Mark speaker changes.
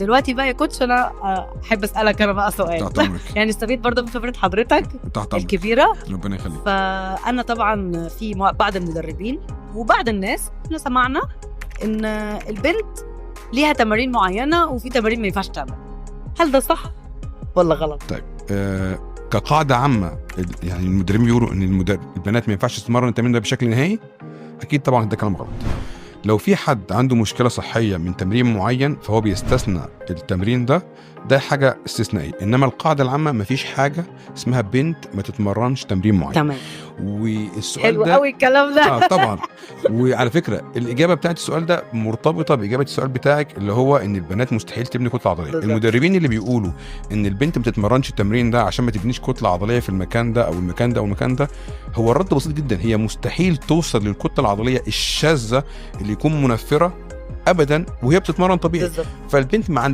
Speaker 1: دلوقتي بقى يا كوتش انا احب اسالك انا بقى سؤال يعني استفيد برضه من خبره حضرتك الكبيره.
Speaker 2: ربنا يخليك.
Speaker 1: فانا طبعا في بعض المدربين وبعض الناس احنا سمعنا ان البنت ليها تمارين معينه وفي تمارين ما ينفعش تعمل، هل ده صح ولا غلط؟
Speaker 2: طيب كقاعده عامه يعني المدربين بيقولوا ان البنات ما ينفعش تتمرن التمرين ده بشكل نهائي، اكيد طبعا ده كلام غلط. لو في حد عنده مشكله صحيه من تمرين معين فهو بيستثنى التمرين ده حاجه استثنائيه، انما القاعده العامه ما فيش حاجه اسمها بنت ما تتمرنش تمرين معين.
Speaker 1: تمام.
Speaker 2: والسؤال
Speaker 1: حلو
Speaker 2: ده
Speaker 1: قوي الكلام ده.
Speaker 2: طبعا. وعلى فكره الاجابه بتاعت السؤال ده مرتبطه باجابه السؤال بتاعك اللي هو ان البنات مستحيل تبني كتله عضليه.
Speaker 1: بالزبط.
Speaker 2: المدربين اللي بيقولوا ان البنت ما تتمرنش التمرين ده عشان ما تبنيش كتله عضليه في المكان ده او المكان ده او المكان ده، هو الرد بسيط جدا، هي مستحيل توصل للكتله العضليه الشاذه اللي يكون منفره ابدا وهي بتتمرن طبيعي.
Speaker 1: بالزبط.
Speaker 2: فالبنت ما